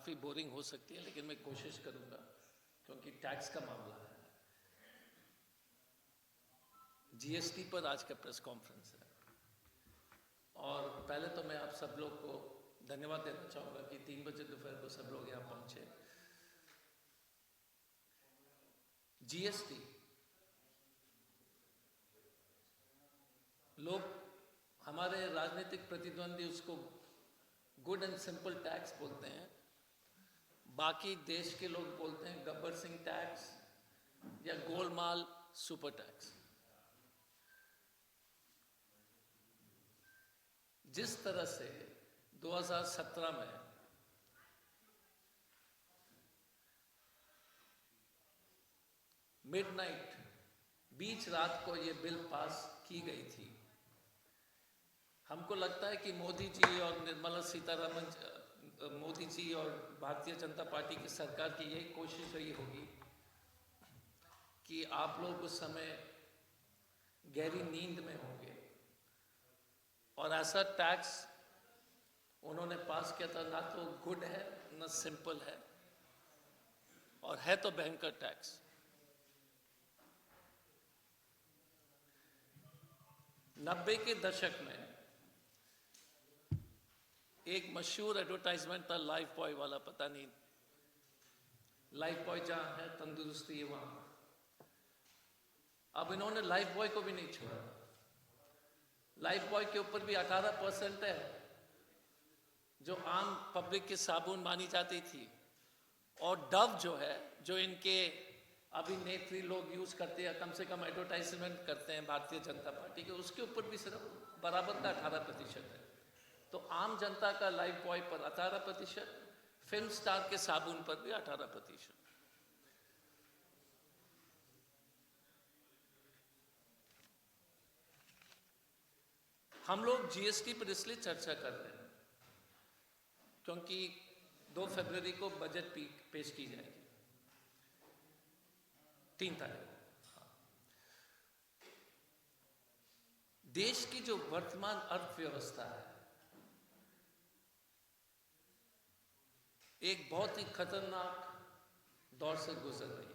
काफ़ी बोरिंग हो सकती है, लेकिन मैं कोशिश करूंगा क्योंकि टैक्स का मामला है। जीएसटी पर आज का प्रेस कॉन्फ्रेंस है और पहले तो मैं आप सब लोग को धन्यवाद देना चाहूँगा कि 3 बजे दोपहर को सब लोग यहाँ पहुँचे। जीएसटी लोग, हमारे राजनीतिक प्रतिद्वंदी उसको गुड एंड सिंपल टैक्स बोलते हैं, बाकी देश के लोग बोलते हैं गब्बर सिंह टैक्स या गोलमाल सुपर टैक्स। जिस तरह से 2017 में मिडनाइट, बीच रात को ये बिल पास की गई थी, हमको लगता है कि मोदी जी और निर्मला सीतारमण, मोदी जी और भारतीय जनता पार्टी की सरकार की यही कोशिश रही होगी कि आप लोग उस समय गहरी नींद में होंगे और ऐसा टैक्स उन्होंने पास किया था, ना तो गुड है ना सिंपल है, और है तो भयंकर टैक्स। 90 के दशक में एक मशहूर एडवर्टाइजमेंट था लाइफ बॉय वाला, पता नहीं लाइफ बॉय जहां है तंदुरुस्ती है वहां। अब इन्होंने लाइफ बॉय को भी नहीं छोड़ा। लाइफ बॉय के ऊपर भी 18% है, जो आम पब्लिक की साबुन मानी जाती थी, और डव जो है, जो इनके अभिनेत्री लोग यूज करते हैं, कम से कम एडवर्टाइजमेंट करते हैं भारतीय जनता पार्टी के, उसके ऊपर भी सिर्फ बराबर का 18% है। तो आम जनता का लाइफ बॉय पर 18%, फिल्म स्टार के साबुन पर भी 18%। हम लोग जीएसटी पर इसलिए चर्चा कर रहे हैं क्योंकि 2 फरवरी को बजट पेश की जाएगी, 3 तारीख को। देश की जो वर्तमान अर्थव्यवस्था है, एक बहुत ही खतरनाक दौर से गुजर रही है।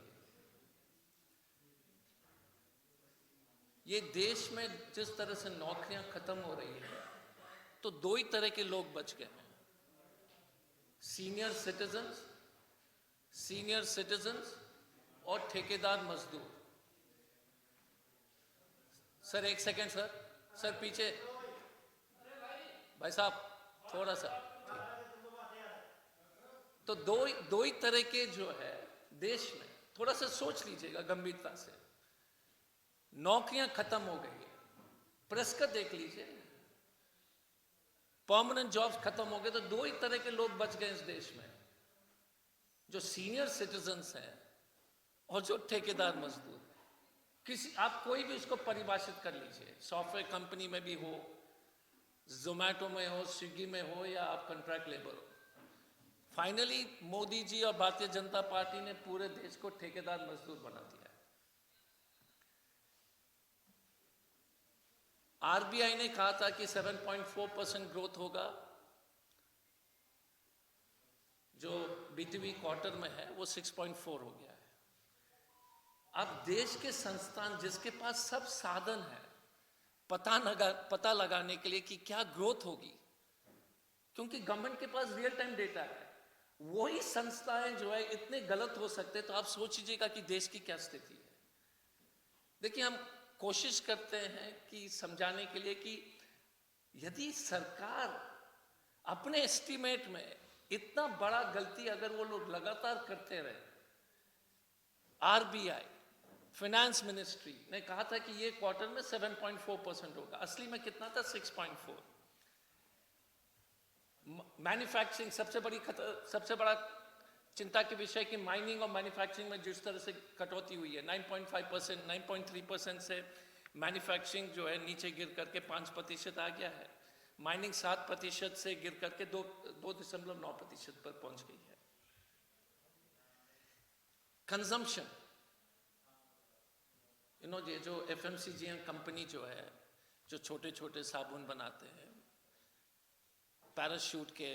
ये देश में जिस तरह से नौकरियां खत्म हो रही है, तो 2 ही तरह के लोग बच गए हैं, सीनियर सिटीजन्स और ठेकेदार मजदूर। सर एक सेकंड सर पीछे भाई साहब थोड़ा सा। तो दो ही तरह के जो है देश में, थोड़ा सा सोच लीजिएगा गंभीरता से। नौकरियां खत्म हो गई है, प्रेस का देख लीजिए, परमानेंट जॉब्स खत्म हो गए, तो 2 ही तरह के लोग बच गए इस देश में, जो सीनियर सिटीजन्स हैं और जो ठेकेदार मजदूर। किसी, आप कोई भी उसको परिभाषित कर लीजिए, सॉफ्टवेयर कंपनी में भी हो, जोमैटो में हो, स्विगी में हो, या आप कॉन्ट्रैक्ट लेबर हो, फाइनली मोदी जी और भारतीय जनता पार्टी ने पूरे देश को ठेकेदार मजदूर बना दिया है। आरबीआई ने कहा था कि 7.4% ग्रोथ होगा, जो बीते क्वार्टर में है वो 6.4 हो गया है। अब देश के संस्थान जिसके पास सब साधन है पता लगाने के लिए कि क्या ग्रोथ होगी, क्योंकि गवर्नमेंट के पास रियल टाइम डेटा है, वही संस्थाएं जो है इतने गलत हो सकते, तो आप सोच लीजिएगा कि देश की क्या स्थिति है। देखिए, हम कोशिश करते हैं कि समझाने के लिए कि यदि सरकार अपने एस्टीमेट में इतना बड़ा गलती अगर वो लोग लगातार करते रहे, आरबीआई, फाइनेंस मिनिस्ट्री ने कहा था कि ये क्वार्टर में 7.4% होगा, असली में कितना था? 6.4। मैन्युफैक्चरिंग सबसे बड़ा चिंता के विषय की माइनिंग और मैन्युफैक्चरिंग में जिस तरह से कटौती हुई है, 9.5%, 9.3% से मैन्युफैक्चरिंग जो है नीचे गिर करके 5% आ गया है, माइनिंग 7% से गिर करके 2.9% पर पहुंच गई है। कंजम्पशन, ये जो एफएमसीजी कंपनी जो है, जो छोटे छोटे साबुन बनाते हैं, पैराशूट के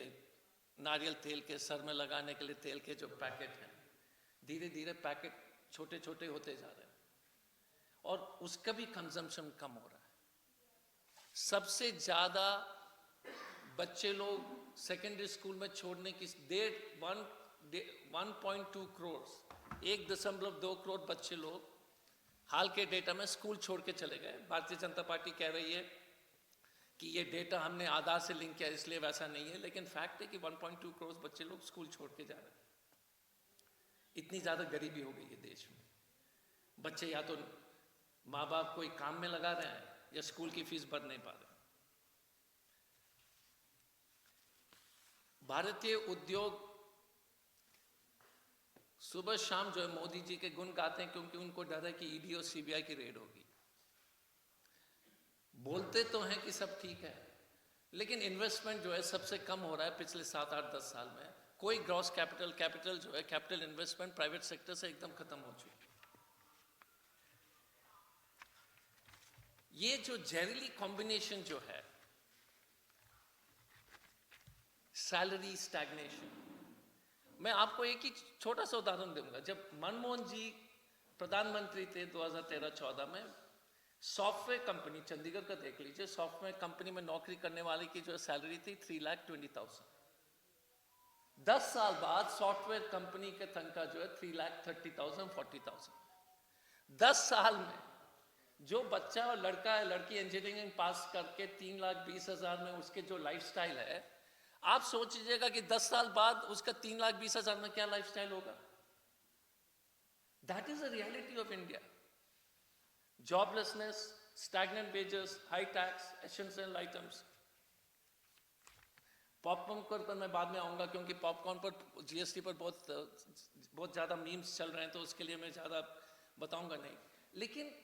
नारियल तेल के सर में लगाने के लिए तेल के जो पैकेट हैं, धीरे धीरे पैकेट छोटे छोटे होते जा रहे हैं और उसका भी कंजम्पशन कम हो रहा है। सबसे ज्यादा बच्चे लोग सेकेंडरी स्कूल में छोड़ने की 1.2 करोड़ 1.2 करोड़ बच्चे लोग हाल के डेटा में स्कूल छोड़ के चले गए। भारतीय जनता पार्टी कह रही है कि ये डेटा हमने आधार से लिंक किया इसलिए वैसा नहीं है, लेकिन फैक्ट है कि 1.2 करोड़ बच्चे लोग स्कूल छोड़ के जा रहे हैं। इतनी ज्यादा गरीबी हो गई है देश में। बच्चे या तो माँ बाप कोई काम में लगा रहे हैं या स्कूल की फीस भर नहीं पा रहे। भारतीय उद्योग सुबह शाम जो है मोदी जी के गुण गाते हैं, क्योंकि उनको डर है कि ईडी और सीबीआई की रेड होगी। बोलते तो हैं कि सब ठीक है, लेकिन इन्वेस्टमेंट जो है सबसे कम हो रहा है पिछले 7-8-10 साल में। कोई ग्रॉस कैपिटल जो है, कैपिटल इन्वेस्टमेंट प्राइवेट सेक्टर से एकदम खत्म हो चुकी है। ये जो जहरीली कॉम्बिनेशन जो है, सैलरी स्टैग्नेशन, मैं आपको एक ही छोटा सा उदाहरण दूंगा। जब मनमोहन जी प्रधानमंत्री थे 2013-14 में, सॉफ्टवेयर कंपनी, चंडीगढ़ का देख लीजिए, सॉफ्टवेयर कंपनी में नौकरी करने वाले की जो सैलरी थी 3,20,000। 10 साल बाद सॉफ्टवेयर कंपनी के तनख्वाह जो है 3,30,000, 40,000। 10 साल में जो बच्चा और लड़का है, लड़की इंजीनियरिंग पास करके 3,20,000 में उसके जो लाइफस्टाइल है, आप सोच लीजिएगा कि 10 साल बाद उसका 3,20,000 में क्या लाइफस्टाइल होगा। That is the reality of India. Joblessness, stagnant wages, high tax, essential items. Popcorn पर मैं बाद में आऊंगा, क्योंकि पॉपकॉर्न पर जीएसटी पर बहुत ज्यादा मीम्स चल रहे हैं, तो उसके लिए मैं ज्यादा बताऊंगा नहीं। लेकिन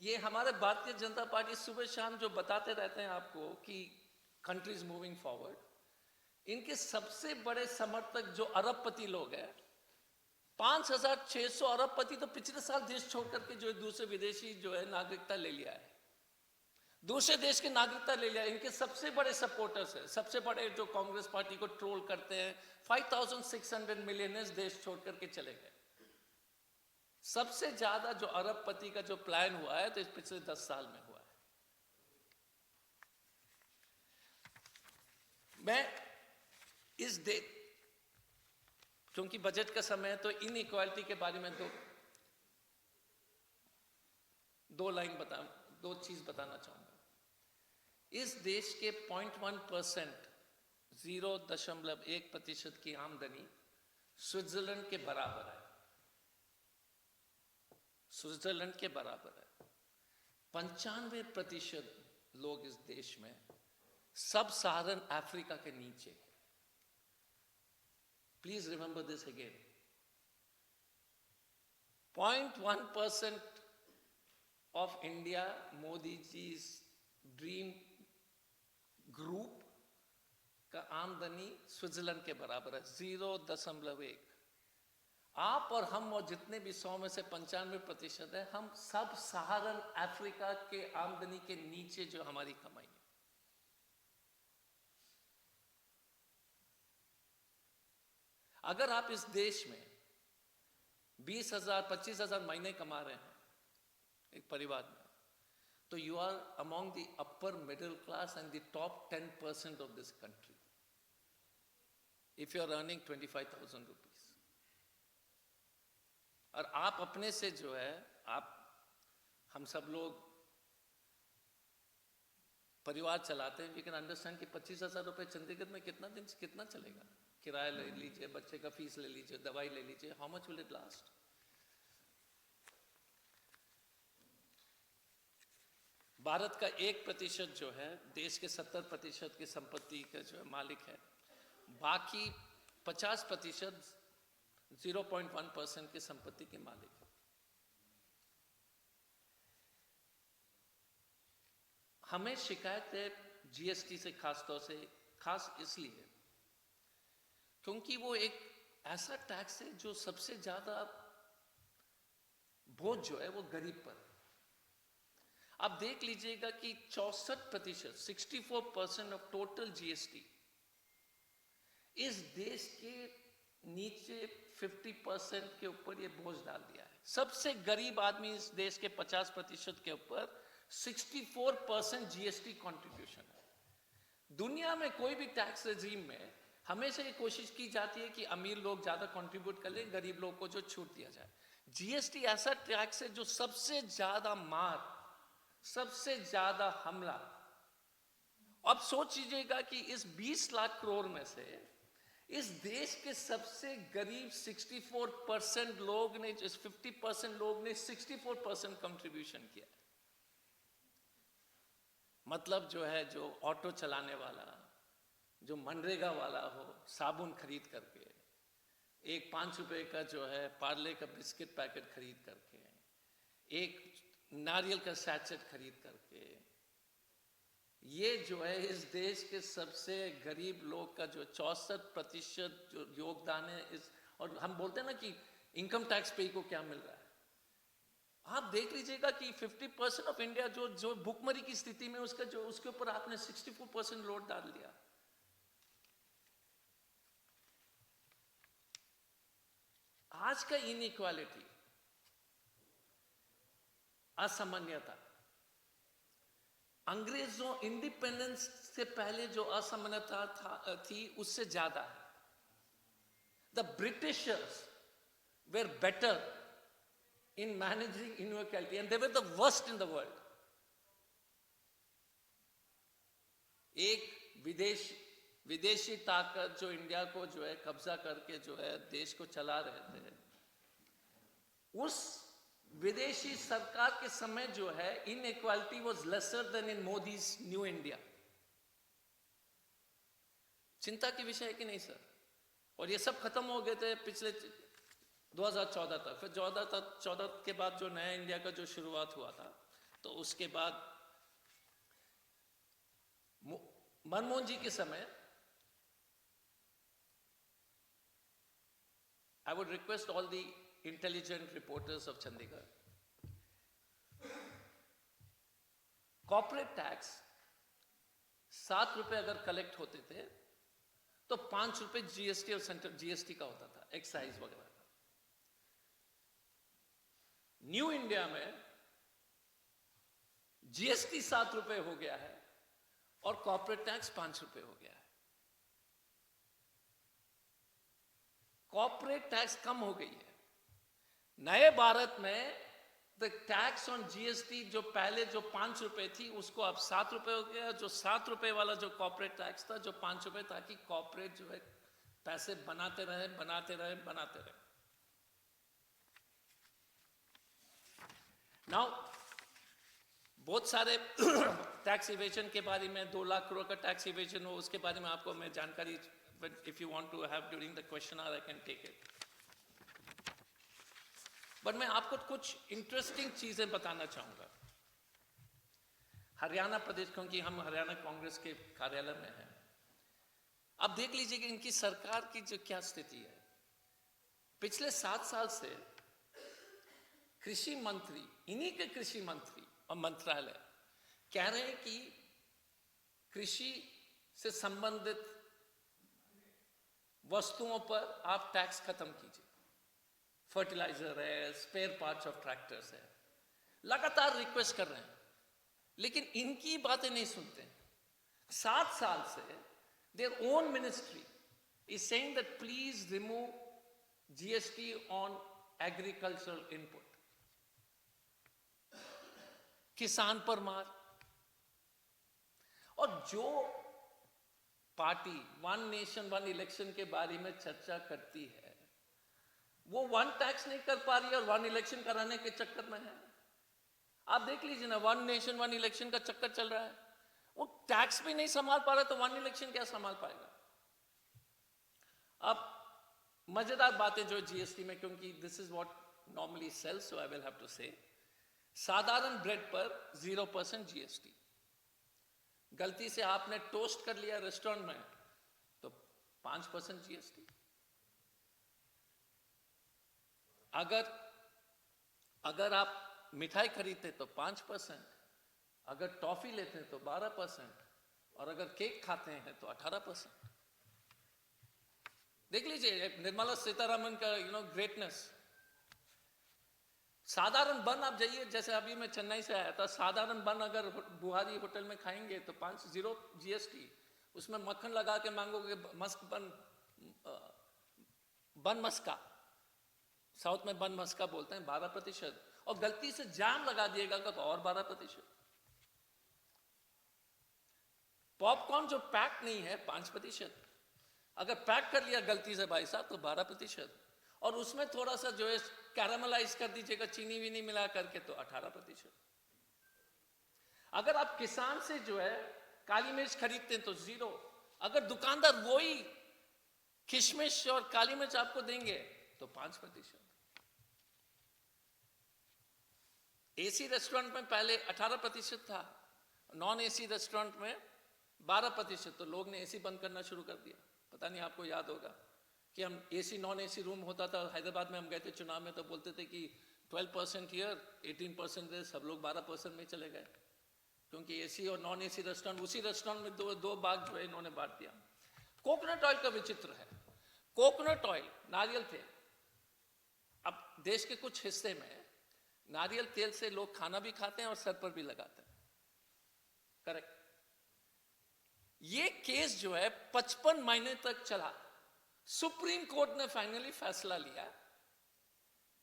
ये हमारे भारतीय जनता पार्टी सुबह शाम जो बताते रहते हैं आपको कि कंट्री इज मूविंग फॉरवर्ड, इनके सबसे बड़े समर्थक जो अरबपति लोग हैं, 5,600 अरबपति तो पिछले साल देश छोड़ करके जो है दूसरे विदेशी जो है नागरिकता ले लिया है, दूसरे देश की नागरिकता ले लिया। इनके सबसे बड़े सपोर्टर्स है, सबसे बड़े जो कांग्रेस पार्टी को ट्रोल करते हैं, 5,600 मिलियनर्स देश छोड़ करके चले गए। सबसे ज्यादा जो अरबपति का जो प्लान हुआ है तो इस पिछले 10 साल में हुआ है। मैं इस क्योंकि बजट का समय है तो इनइक्वालिटी के बारे में दो चीज बताना चाहूंगा। इस देश के 0.1%, 0.1% की आमदनी स्विट्जरलैंड के बराबर है। स्विट्जरलैंड के बराबर है। 95% लोग इस देश में सब सहारन अफ्रीका के नीचे है। Please remember this again. 0.1% of India, Modi ji dream group का आमदनी स्विट्जरलैंड के बराबर है, 0.1। आप और हम और जितने भी 100 में से 95% है, हम सब सहारन अफ्रीका के आमदनी के नीचे जो हमारी कमाई है। अगर आप इस देश में 20,000, 25,000 महीने कमा रहे हैं एक परिवार में, तो you are among the upper middle class and the top 10% of this country if you are earning 25,000 rupees. और आप अपने से जो है, हम सब लोग परिवार चलाते हैं। यू कैन अंडरस्टैंड कि 25,000 रुपए चंडीगढ़ में कितना चलेगा। किराया ले लीजिए, बच्चे का फीस ले लीजिए, दवाई ले लीजिए, how much will it last. Bharat का 1% जो है देश के 70% की संपत्ति का जो है मालिक है। बाकी 50% 0.1% की संपत्ति के मालिक है। हमें शिकायत है जीएसटी से, खास इसलिए क्योंकि वो एक ऐसा टैक्स है जो सबसे ज्यादा बोझ जो है वो गरीब पर। आप देख लीजिएगा कि 64%, 64% ऑफ टोटल जीएसटी इस देश के नीचे 50% के ऊपर ये बोझ डाल दिया है। सबसे गरीब आदमी इस देश के 50% के ऊपर 64% जीएसटी कंट्रीब्यूशन है। दुनिया में कोई भी टैक्स रेजिम में हमेशा ये कोशिश की जाती है कि अमीर लोग ज्यादा कंट्रीब्यूट कर लें, गरीब लोग को जो छूट दिया जाए। जीएसटी ऐसा टैक्स है जो सबसे ज्यादा मार, सबसे ज्यादा हमला। अब सोच लीजिएगा कि इस 20 लाख करोड़ में से इस देश के सबसे गरीब 64% लोग ने, इस 50% लोग ने 64% कंट्रीब्यूशन किया। मतलब जो है, जो ऑटो चलाने वाला, जो मनरेगा वाला हो, साबुन खरीद करके, एक 5 रुपए का जो है पार्ले का बिस्किट पैकेट खरीद करके, एक नारियल का सैचेट खरीद करके, ये जो है इस देश के सबसे गरीब लोग का जो 64% जो योगदान है इस। और हम बोलते हैं ना कि इनकम टैक्स पे को क्या मिल रहा है, आप देख लीजिएगा कि 50% ऑफ इंडिया जो भूखमरी की स्थिति में उसका जो उसके ऊपर आपने 64% लोड डाल दिया। आज का इनइक्वालिटी, असमानता, अंग्रेजों इंडिपेंडेंस से पहले जो असमानता थी उससे ज्यादा है। The Britishers were better in managing inequality and they were the worst in the world. एक विदेशी ताकत जो इंडिया को जो है कब्जा करके जो है देश को चला रहे थे, उस विदेशी सरकार के समय जो है inequality was lesser then in Modi's new India. चिंता की विषय है कि नहीं सर? और ये सब खत्म हो गए थे पिछले 2014 तक। फिर 14 के बाद जो नया इंडिया का जो शुरुआत हुआ था, तो उसके बाद मनमोहन जी के समय, I would request all the intelligent reporters of Chandigarh, corporate tax 7 रुपए अगर कलेक्ट होते थे तो 5 रुपए जीएसटी और सेंट्रल जीएसटी का होता था, एक्साइज वगैरह का। न्यू इंडिया में जीएसटी 7 रुपए हो गया है और कॉर्पोरेट टैक्स 5 रुपए हो गया है। कॉर्पोरेट टैक्स कम हो गई है। नए भारत में द टैक्स ऑन जीएसटी जो पहले जो 5 रुपए थी उसको अब 7 रुपए हो गया। जो 7 रुपए वाला जो कॉर्पोरेट टैक्स था, जो 5 रुपए, ताकि कॉर्पोरेट जो है पैसे बनाते रहे बनाते रहे बनाते रहे। नाउ बहुत सारे टैक्स इवेजन के बारे में, 2 लाख करोड़ का टैक्स इवेजन हो, उसके बारे में आपको मैं जानकारी, if you want to have during the question hour I can take it, but मैं आपको कुछ इंटरेस्टिंग चीजें बताना चाहूंगा। हरियाणा प्रदेश, क्योंकि हम हरियाणा कांग्रेस के कार्यालय में हैं, अब देख लीजिए कि इनकी सरकार की जो क्या स्थिति है। पिछले 7 साल से कृषि मंत्री, इन्हीं के कृषि मंत्री और मंत्रालय कह रहे हैं कि कृषि से संबंधित वस्तुओं पर आप टैक्स खत्म कीजिए। फर्टिलाइजर है, स्पेयर पार्ट्स ऑफ ट्रैक्टर्स है, लगातार रिक्वेस्ट कर रहे हैं, लेकिन इनकी बातें नहीं सुनते। 7 साल से their own ministry is saying that please remove GST on agricultural input. किसान पर मार। और जो party one nation one election के बारे में चर्चा करती है, वो वन टैक्स नहीं कर पा रही है और वन इलेक्शन कराने के चक्कर में है। आप देख लीजिए ना, वन नेशन वन इलेक्शन का चक्कर चल रहा है, वो टैक्स भी नहीं संभाल पा रहा, तो वन इलेक्शन क्या संभाल पाएगा? अब मजेदार बातें जो जीएसटी में, क्योंकि this is what normally sells, so I will have to say, साधारण ब्रेड पर 0% जीएसटी। गलती से आपने टोस्ट कर लिया रेस्टोरेंट में तो 5% जीएसटी। अगर आप मिठाई खरीदते तो 5%, अगर टॉफी लेते हैं तो 12%, और अगर केक खाते हैं तो 18%। देख लीजिए निर्मला सीतारमन का ग्रेटनेस। साधारण बन आप जाइए, जैसे अभी मैं चेन्नई से आया था, साधारण बन अगर बुहारी होटल में खाएंगे तो 5 GST, उसमें मक्खन लगा के मांगोगे मस्क बन मस्का, साउथ में बन मस्का बोलते हैं, 12%, और गलती से जाम लगा दिएगा तो और 12%। पॉपकॉर्न जो पैक नहीं है 5%, अगर पैक कर लिया गलती से भाई साहब तो 12%, और उसमें थोड़ा सा जो है कैरामलाइज कर दीजिएगा चीनी वीनी मिला करके तो 18%। अगर आप किसान से जो है काली मिर्च खरीदते हैं तो 0, अगर दुकानदार वही किशमिश और काली मिर्च आपको देंगे तो 5%। एसी रेस्टोरेंट में पहले 18% था, नॉन एसी रेस्टोरेंट में 12%, तो लोग ने एसी बंद करना शुरू कर दिया। पता नहीं आपको याद होगा कि हम एसी नॉन एसी रूम होता था हैदराबाद में, हम गए थे चुनाव में तो बोलते थे कि 12% हियर 18% दे, सब लोग 12% में चले गए, क्योंकि एसी और नॉन एसी रेस्टोरेंट, उसी रेस्टोरेंट में दो भाग जो है इन्होंने बांट दिया। कोकोनट ऑयल का विचित्र है, कोकोनट ऑयल नारियल तेल, अब देश के कुछ हिस्से में नारियल तेल से लोग खाना भी खाते हैं और सर पर भी लगाते हैं, करेक्ट। ये केस जो है 55 महीने तक चला। सुप्रीम कोर्ट ने फाइनली फैसला लिया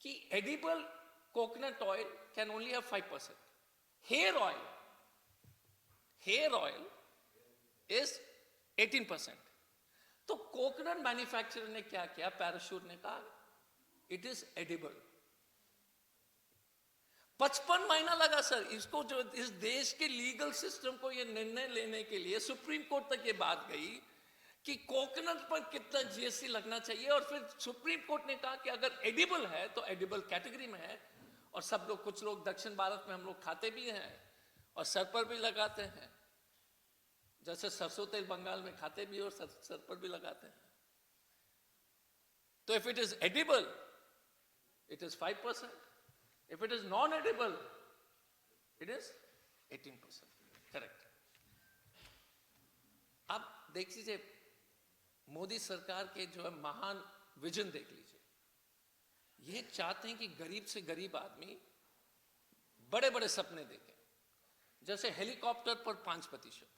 कि edible coconut oil can only have 5%, hair oil is 18%। तो कोकोनट मैन्युफैक्चरर ने क्या किया, पैराशूट ने कहा इट इज एडिबल। 55 महीना लगा सर इसको, जो इस देश के लीगल सिस्टम को ये निर्णय लेने के लिए सुप्रीम कोर्ट तक ये बात गई कि कोकोनट पर कितना जीएसटी लगना चाहिए, और फिर सुप्रीम कोर्ट ने कहा कि अगर एडिबल है तो एडिबल कैटेगरी में है, और सब लोग, कुछ लोग दक्षिण भारत में हम लोग खाते भी हैं और सर पर भी लगाते हैं, जैसे सरसों तेल बंगाल में खाते भी और सर पर भी लगाते हैं। तो if it is edible it is 5%, if it is non edible it is 18%, correct। अब देख लीजिए मोदी सरकार के जो है महान विजन देख लीजिए, ये चाहते हैं कि गरीब से गरीब आदमी बड़े बड़े सपने देखे, जैसे हेलीकॉप्टर पर 5%,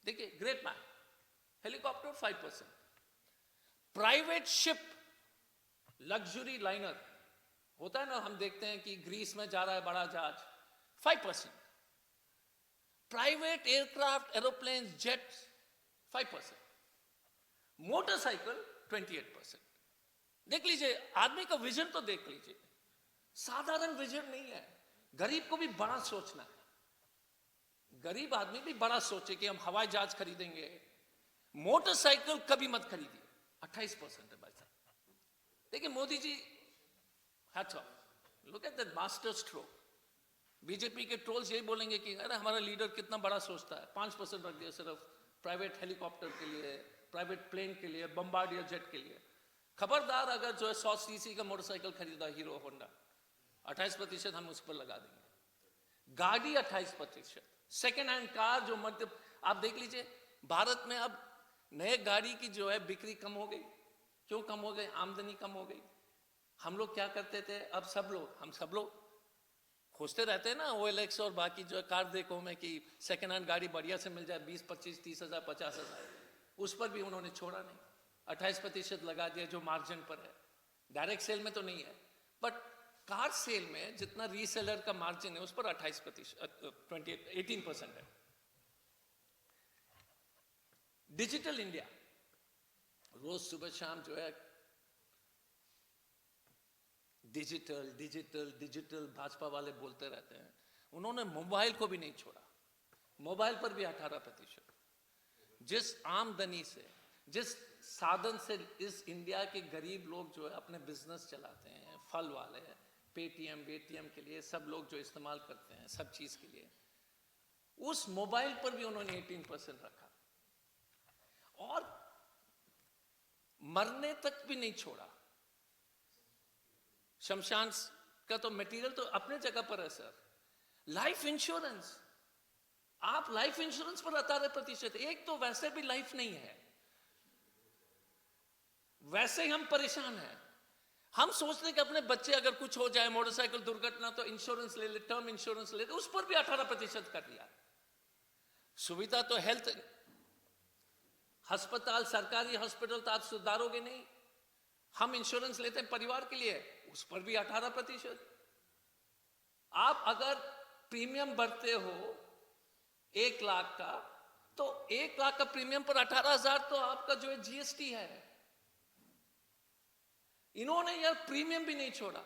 देखिए great man, helicopter 5%, private ship luxury liner होता है ना, हम देखते हैं कि ग्रीस में जा रहा है बड़ा जहाज, 5%, private aircraft aeroplane jets 5%, motorcycle 28%। देख लीजिए आदमी का विजन तो देख लीजिए, साधारण विजन नहीं है। गरीब को भी बड़ा सोचना है, गरीब आदमी भी बड़ा सोचे कि हम हवाई जहाज खरीदेंगे, मोटरसाइकिल कभी मत खरीदिए, 28% है भाई साहब। देखिए Modi ji, hats off, look at that master stroke। BJP के ट्रोल्स यही बोलेंगे कि अरे हमारा लीडर कितना बड़ा सोचता है, 5% रख दिया सिर्फ प्राइवेट हेलीकॉप्टर के लिए, प्राइवेट प्लेन के लिए, बम्बार्डियर जेट के लिए। खबरदार अगर जो है 100 सीसी का मोटरसाइकिल खरीदा हीरो होंडा, 28% हम उस पर लगा देंगे। गाड़ी 28%, सेकेंड हैंड कार जो मध्य, आप देख लीजिए भारत में अब नए गाड़ी की जो है बिक्री कम हो गई। क्यों कम हो गई? आमदनी कम हो गई। हम लोग क्या करते थे, अब हम सब लोग खोजते रहते हैं ना OLX और बाकी जो है कार देखो में कि सेकेंड हैंड गाड़ी बढ़िया से मिल जाए 20, 25, 30 हज़ार, 50 हज़ार, उस पर भी उन्होंने छोड़ा नहीं, 28% लगा दिया जो मार्जिन पर है। डायरेक्ट सेल में तो नहीं है, बट कार सेल में जितना रीसेलर का मार्जिन है उस पर 18% है। डिजिटल इंडिया, रोज सुबह शाम जो है डिजिटल डिजिटल डिजिटल भाजपा वाले बोलते रहते हैं, उन्होंने मोबाइल को भी नहीं छोड़ा। मोबाइल पर भी 18%। जिस आमदनी से, जिस साधन से इस इंडिया के गरीब लोग जो है अपने बिजनेस चलाते हैं, फल वाले, पेटीएम बेटीएम के लिए सब लोग जो इस्तेमाल करते हैं सब चीज के लिए, उस मोबाइल पर भी उन्होंने 18% रखा और मरने तक भी नहीं छोड़ा। शमशान का तो मटेरियल तो अपने जगह पर है सर। लाइफ इंश्योरेंस, आप लाइफ इंश्योरेंस पर 18%, एक तो वैसे भी लाइफ नहीं है। वैसे ही हम परेशान हैं। हम सोचते हैं कि अपने बच्चे अगर कुछ हो जाए, मोटरसाइकिल दुर्घटना, तो इंश्योरेंस ले ले, टर्म इंश्योरेंस ले ले, उस पर भी 18% कर दिया। सुविधा तो हेल्थ, अस्पताल, सरकारी हॉस्पिटल तो आप सुधारोगे नहीं। हम इंश्योरेंस लेते हैं परिवार के लिए, उस पर भी 18%। आप अगर प्रीमियम भरते हो 1 लाख का, तो 1 लाख का प्रीमियम पर 18,000 तो आपका जो है जीएसटी है। इन्होंने यार प्रीमियम भी नहीं छोड़ा,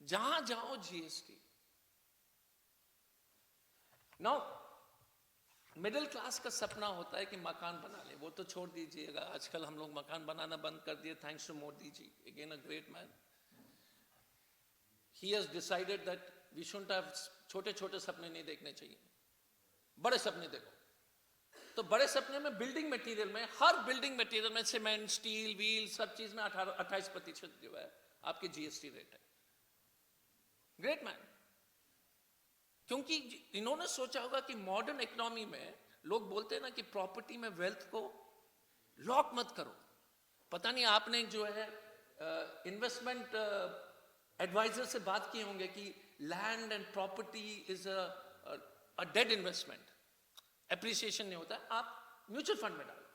जहां जाओ जीएसटी। नो, मिडिल क्लास का सपना होता है कि मकान बना ले, वो तो छोड़ दीजिएगा, आजकल हम लोग मकान बनाना बंद कर दिए, thanks to Modi ji, again a great man. He has decided that we shouldn't have, छोटे छोटे सपने नहीं देखने चाहिए, बड़े सपने देखो। तो बड़े सपने में बिल्डिंग मटेरियल में, हर बिल्डिंग मटेरियल में सीमेंट, स्टील, व्हील, सब चीज में 28% जो है आपकी जीएसटी रेट है। Great man. क्योंकि इन्होंने सोचा होगा कि मॉडर्न इकोनॉमी में लोग बोलते हैं ना कि प्रॉपर्टी में वेल्थ को लॉक मत करो। पता नहीं आपने जो है इन्वेस्टमेंट एडवाइजर से बात किए होंगे कि land and property is a dead investment, appreciation नहीं होता, आप म्यूचुअल फंड में डालो।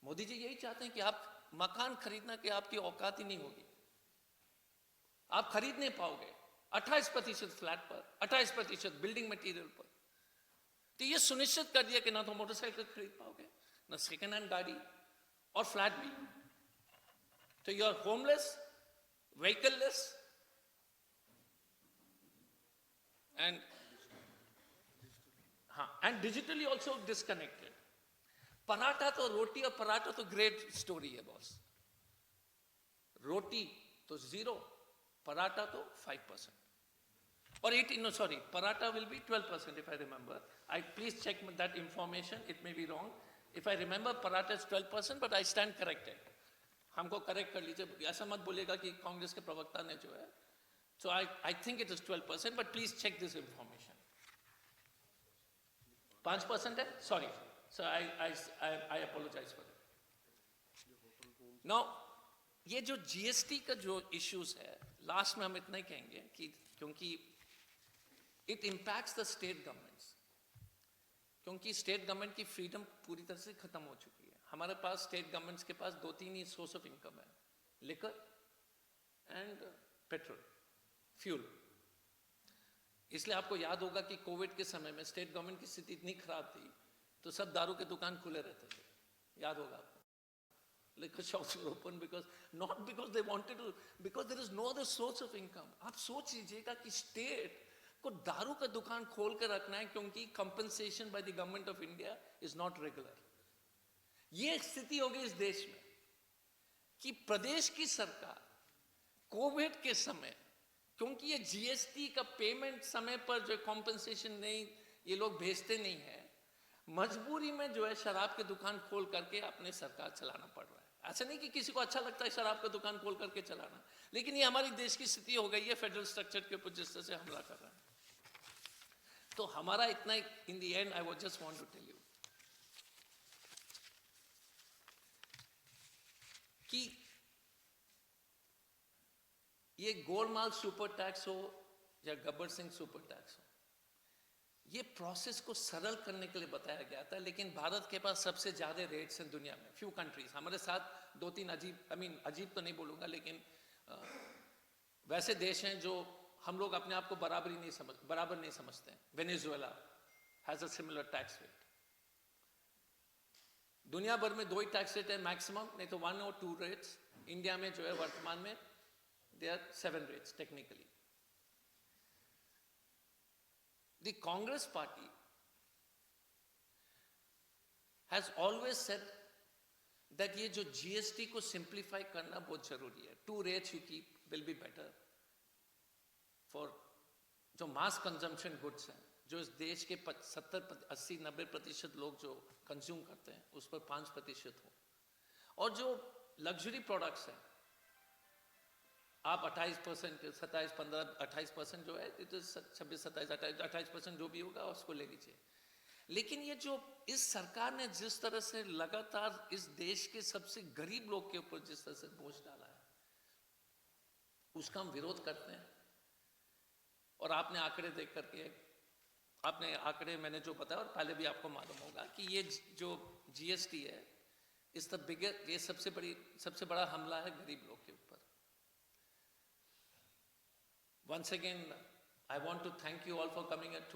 मोदी जी यही चाहते हैं कि आप मकान खरीदना कि आपकी औकात ही नहीं होगी, आप खरीद नहीं पाओगे। 28% फ्लैट पर, 28% बिल्डिंग मटेरियल पर। तो ये सुनिश्चित कर दिया कि ना तो मोटरसाइकिल खरीद पाओगे, ना सेकेंड हैंड गाड़ी, और फ्लैट भी। तो यू आर होमलेस, व्हीकललेस, एंड हाँ, and digitally also disconnected. Paratha तो, रोटी और पराठा तो ग्रेट स्टोरी है बॉस। रोटी तो 0, पराठा तो 5%, or 18, no sorry, paratha will be 12% if I remember. I please check that information, it may be wrong. If I remember, paratha is 12%, but I stand corrected. हमको correct कर लीजिए, ऐसा मत बोलेगा कि कांग्रेस के प्रवक्ता ने जो है। So I think it is 12%, but please check this information. 5% है, sorry. So I apologize for it. Now, ये जो जीएसटी का जो इश्यूज है, लास्ट में हम इतना ही कहेंगे कि क्योंकि it impacts the state governments, क्योंकि स्टेट गवर्नमेंट की फ्रीडम पूरी तरह से खत्म हो चुकी है। हमारे पास स्टेट गवर्नमेंट्स के पास 2-3 ही सोर्स ऑफ इनकम है, लिकर एंड पेट्रोल, फ्यूल। इसलिए आपको याद होगा कि कोविड के समय में स्टेट गवर्नमेंट की स्थिति इतनी खराब थी तो सब दारू के दुकान खुले रहते थे, याद होगा आपको। Liquor shops were open because not because they wanted to, because there is no other source of income. आप सोच लीजिएगा कि स्टेट को दारू का दुकान खोल कर रखना है क्योंकि compensation by the government of India is not regular. ये स्थिति हो गई इस देश में कि प्रदेश की सरकार कोविड के समय, क्योंकि ये जीएसटी का पेमेंट समय पर जो कंपनसेशन नहीं, ये लोग भेजते नहीं है, मजबूरी में जो है शराब की दुकान खोल करके अपने सरकार चलाना पड़ रहा है। ऐसा नहीं कि किसी को अच्छा लगता है शराब का दुकान खोल करके चलाना, लेकिन ये हमारी देश की स्थिति हो गई है फेडरल स्ट्रक्चर के ऊपर जिस तरह से हमला कर रहा है। तो हमारा इतना, in the end I just want to tell you कि ये गोलमाल सुपर टैक्स हो या गब्बर सिंह सुपर टैक्स हो, ये प्रोसेस को सरल करने के लिए बताया गया था, लेकिन भारत के पास सबसे ज्यादा रेट्स हैं दुनिया में। फ्यू कंट्रीज हमारे साथ 2-3 अजीब, अजीब तो नहीं बोलूंगा, लेकिन वैसे देश हैं जो हम लोग अपने आप को बराबर नहीं समझते हैं। Venezuela has a similar tax rate. दुनिया भर में 2 ही टैक्स रेट है मैक्सिमम, नहीं तो 1 और 2 रेट्स। इंडिया में जो है वर्तमान में they are 7 rates technically. The Congress party has always said that ये जो जीएसटी को सिंप्लीफाई करना बहुत जरूरी है। 2 rates you keep will be better for जो मास कंजम्पशन गुड्स हैं, जो इस देश के 70-80-90% लोग जो कंज्यूम करते हैं उस पर 5% हो, और जो लग्जरी प्रोडक्ट्स हैं आप 28%, 27, 15, 28% जो है, 26, 27, 28% जो भी होगा उसको ले लीजिए। लेकिन ये जो इस सरकार ने जिस तरह से लगातार इस देश के सबसे गरीब लोग के ऊपर जिस तरह से बोझ डाला है, उसका हम विरोध करते हैं। और आपने आंकड़े देख करके, आपने आंकड़े मैंने जो बताया और पहले भी आपको मालूम होगा कि ये जो जीएसटी है, इस द बिगर, ये सबसे बड़ा हमला है गरीब लोग के ऊपर। Once again I want to thank you all for coming at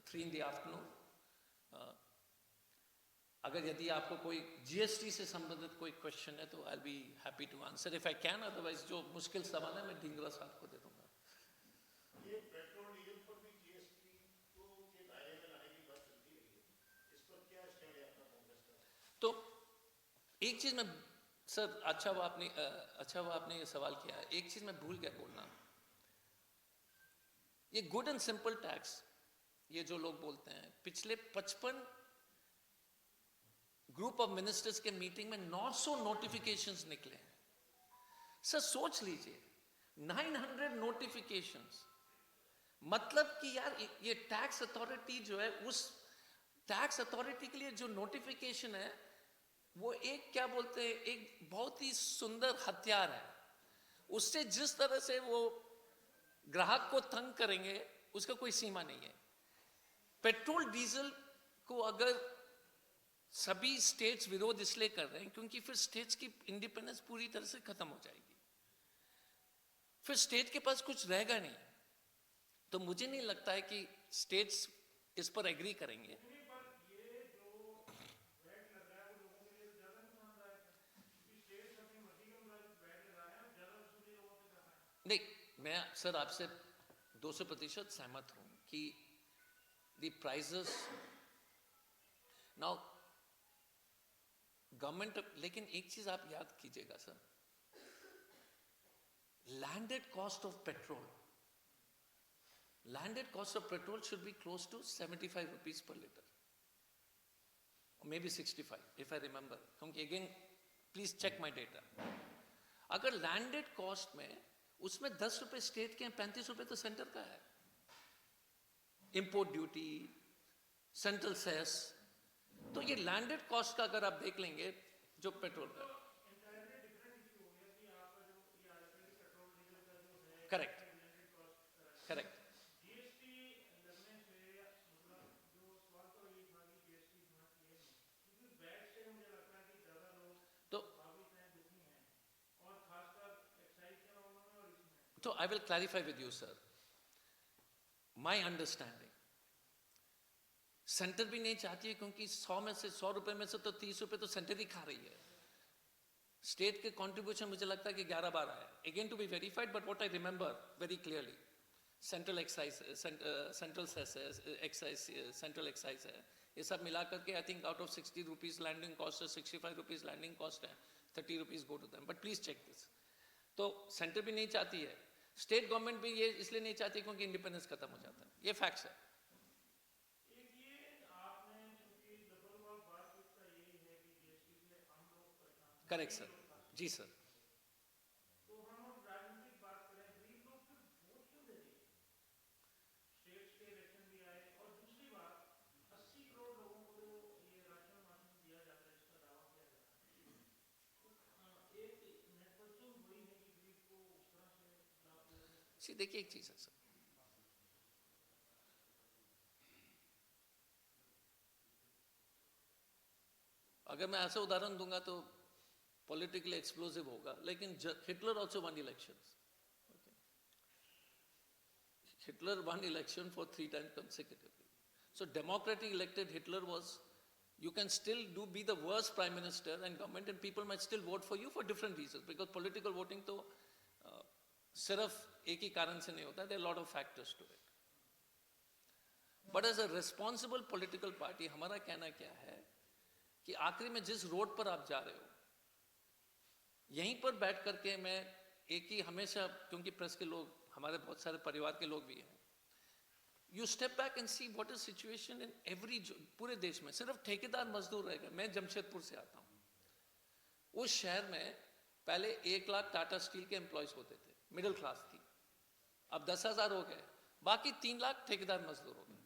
3 in the afternoon। अगर यदि आपको कोई जीएसटी से संबंधित कोई क्वेश्चन है तो I be happy to answer if I can, otherwise जो मुश्किल सवाल है मैं ढींगरा साहब को दे दूंगा। ये पेट्रोल डीजल पर भी जीएसटी को के दायरे में लाने की बात चलती रही है, इस पर क्या स्टैंड है आपका कांग्रेस का? तो एक चीज मैं सर, अच्छा हुआ आपने ये सवाल किया है। एक चीज मैं भूल गया बोलना, ये गुड एंड सिंपल टैक्स, ये जो लोग बोलते हैं, पिछले 55 ग्रुप ऑफ मिनिस्टर्स के मीटिंग में 900 नोटिफिकेशंस निकले हैं। सर सोच लीजिए, 900 नोटिफिकेशंस, मतलब कि यार ये टैक्स अथॉरिटी जो है, उस टैक्स अथॉरिटी के लिए जो नोटिफिकेशन है वो एक, क्या बोलते हैं, एक बहुत ही सुंदर हथियार है। उससे जिस तरह से वो ग्राहक को तंग करेंगे उसका कोई सीमा नहीं है। पेट्रोल डीजल को अगर सभी स्टेट्स विरोध इसलिए कर रहे हैं क्योंकि फिर स्टेट्स की इंडिपेंडेंस पूरी तरह से खत्म हो जाएगी, फिर स्टेट के पास कुछ रहेगा नहीं। तो मुझे नहीं लगता है कि स्टेट्स इस पर एग्री करेंगे। नहीं, मैं सर आपसे 200% सहमत हूं कि द प्राइसेस नाउ गवर्नमेंट, लेकिन एक चीज आप याद कीजिएगा sir, landed cost of petrol should be close to 75 rupees per liter, may be 65 if I remember, क्योंकि again please check my data. अगर लैंडेड कॉस्ट में उसमें 10 रुपए स्टेट के हैं, 35 रुपए तो सेंटर का है। इंपोर्ट ड्यूटी, सेंट्रल सेस, तो ये लैंडेड कॉस्ट का अगर आप देख लेंगे जो पेट्रोल का, करेक्ट करेक्ट। तो I will clarify with you sir, my understanding centre भी नहीं चाहती है, क्योंकि 100 रुपए में से तो 30 रुपए तो सेंटर ही खा रही है। स्टेट के कंट्रीब्यूशन मुझे लगता है कि 11-12 है, again to be verified, but what I remember very clearly, central excise, central cess है, एक्साइज, सेंट्रल एक्साइज है, ये सब मिला करके I think out of 60 rupees landing cost है, 65 रुपीज लैंडिंग कॉस्ट है, 30 rupees go to them, but please check this. तो centre भी नहीं चाहती है, स्टेट गवर्नमेंट भी ये इसलिए नहीं चाहती क्योंकि इंडिपेंडेंस खत्म हो जाता है, ये फैक्ट्स है। करेक्ट सर, जी सर। तो हम अब राजनीतिक बात करें, गरीब लोग फिर वोट क्यों दे रहे हैं? स्टेट्स के इलेक्शन भी आए, और दूसरी बात, 80 करोड़ लोगों को ये राशन वाशन दिया जाता है, इसका दावा किया जाता है, एक नेटवर्क क्यों वही है कि गरीब को उस तरह से लाभ दे रहे हैं? देखिए एक चीज है सर, अगर मैं ऐसा उदाहरण दूंगा तो पॉलिटिकली एक्सप्लोसिव होगा, लेकिन Hitler also one elections. Hitler won election for 3 times consecutively. So democratically elected Hitler was, you can still be the worst prime minister and government and people might still vote for you for different reasons, because political voting तो सिर्फ एक ही कारण से नहीं होता, there are a lot of factors to it. But as a responsible political party, हमारा कहना क्या है कि आखिरी में जिस रोड पर आप जा रहे हो, यहीं पर बैठ करके मैं एक ही हमेशा, क्योंकि प्रेस के लोग, हमारे बहुत सारे परिवार के लोग भी हैं, you step back and see what is situation in every, पूरे देश में सिर्फ ठेकेदार मजदूर रह गए। मैं जमशेदपुर से आता हूँ, उस शहर में पहले 1 लाख टाटा स्टील के एम्प्लॉयज होते थे, मिडिल क्लास थी, अब 10,000 हो गए, बाकी 3 लाख ठेकेदार मजदूर हो गए।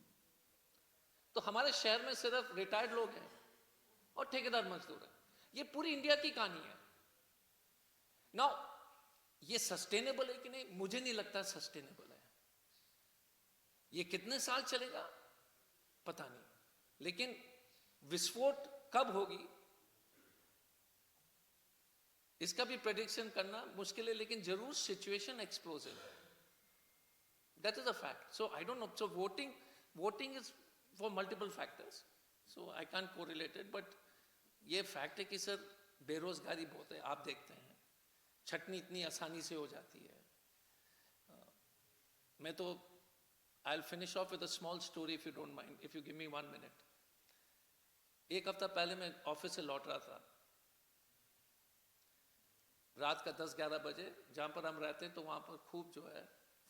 तो हमारे शहर में सिर्फ रिटायर्ड लोग हैं और ठेकेदार मजदूर हैं। ये पूरी इंडिया की कहानी है। नाउ ये सस्टेनेबल है कि नहीं? मुझे नहीं लगता सस्टेनेबल है। ये कितने साल चलेगा पता नहीं, लेकिन विस्फोट कब होगी इसका भी प्रेडिक्शन करना मुश्किल है, लेकिन जरूर सिचुएशन एक्सप्लोसिव है। That is a fact. So I don't know, so voting is for multiple factors, so I can correlate it, but ये फैक्ट है कि सर बेरोजगारी बहुत है। आप देखते हैं छटनी इतनी आसानी से हो जाती है। मैं तो I will finish off with a small story if you don't mind, if you give me 1 minute. एक हफ्ता पहले मैं ऑफिस से लौट रहा था, रात का 10-11 बजे। जहां पर हम रहते हैं तो वहां पर खूब जो है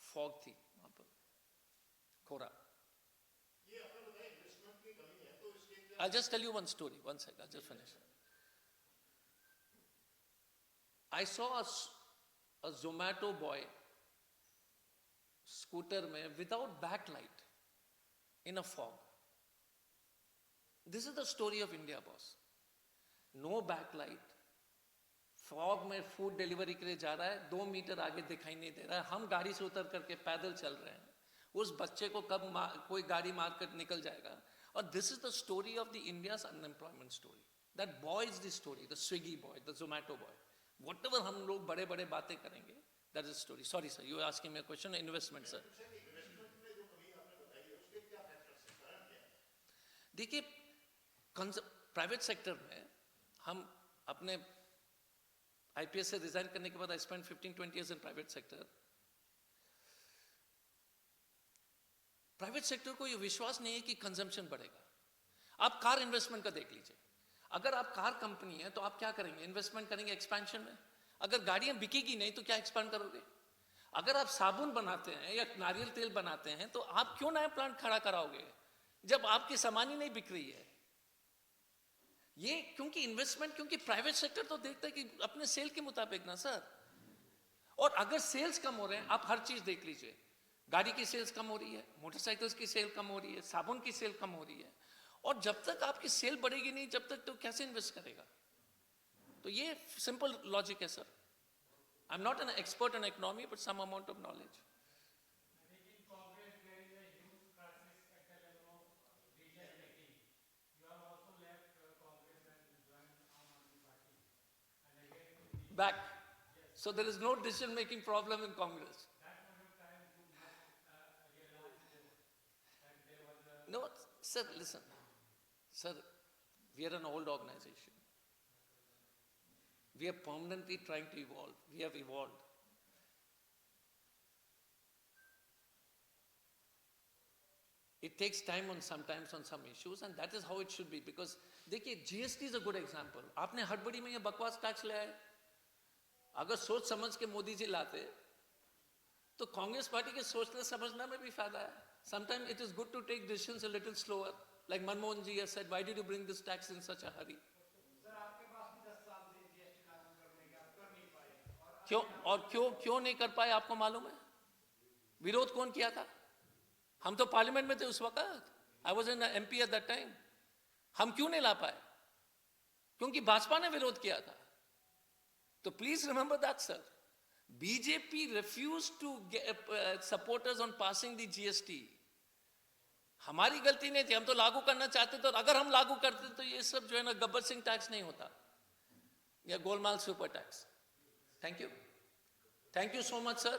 फॉग थी, वहां पर कोहरा। I'll just tell you one story. One sec, I'll just finish. I saw a Zomato boy scooter में without backlight in a fog. This is the story of India, boss. No backlight. Fog में food delivery के लिए जा रहा है, 2 metre आगे दिखाई नहीं दे रहा है। हम गाड़ी से उतर करके पैदल चल रहे हैं। उस बच्चे को कब कोई गाड़ी मार कर निकल जाएगा। और this is the story of the India's unemployment story. That boy is the story, the Swiggy boy, the Zomato boy. What ever हम लोग बड़े बड़े बातें करेंगे, that is story. Sorry sir, you asking me a question. Investment sir, देखिए private sector में हम अपने आईपीएस से रिजाइन करने के बाद I spend 15-20 years in private sector. Private sector को ये विश्वास नहीं है कि कंजम्पशन बढ़ेगा। आप कार इन्वेस्टमेंट का देख लीजिए। अगर आप कार कंपनी है तो आप क्या करेंगे? इन्वेस्टमेंट करेंगे एक्सपेंशन में। अगर गाड़ियां बिकेगी नहीं तो क्या एक्सपांड करोगे? अगर आप साबुन बनाते हैं या नारियल तेल बनाते हैं तो आप क्यों नया प्लांट खड़ा कराओगे जब आपकी सामान ही नहीं बिक रही है? ये क्योंकि इन्वेस्टमेंट, क्योंकि प्राइवेट सेक्टर तो देखता है कि अपने सेल के मुताबिक ना सर। और अगर सेल्स कम हो रहे हैं, आप हर चीज देख लीजिए। गाड़ी की सेल्स कम हो रही है, मोटरसाइकिल्स की सेल कम हो रही है, साबुन की सेल कम हो रही है। और जब तक आपकी सेल बढ़ेगी नहीं, जब तक तो कैसे इन्वेस्ट करेगा? तो ये सिंपल लॉजिक है sir. I am not an expert in economy, but some amount of knowledge. Back. So there is no decision-making problem in Congress. No, sir, listen. Sir, we are an old organization. We are permanently trying to evolve. We have evolved. It takes time sometimes on some issues, and that is how it should be. Because देखिए, GST is a good example. आपने हड़बड़ी में ये बकवास tax ले आए। अगर सोच समझ के मोदी जी लाते तो कांग्रेस पार्टी के सोचने समझने में भी फायदा है। Sometimes it is good to take decisions a little slower. Like Manmohan ji has said, why did you bring this tax in such a hurry? क्यों और क्यों नहीं कर पाए आपको मालूम है? विरोध कौन किया था? हम तो पार्लियामेंट में थे उस वक्त। I was an MP at that time. हम क्यों नहीं ला पाए? क्योंकि भाजपा ने विरोध किया था। तो please remember that sir. BJP refused to support us on passing the GST. हमारी गलती नहीं थी, हम तो लागू करना चाहते थे। और अगर हम लागू करते तो ये सब जो है ना गब्बर सिंह टैक्स नहीं होता या Golmaal super tax. Thank you so much sir.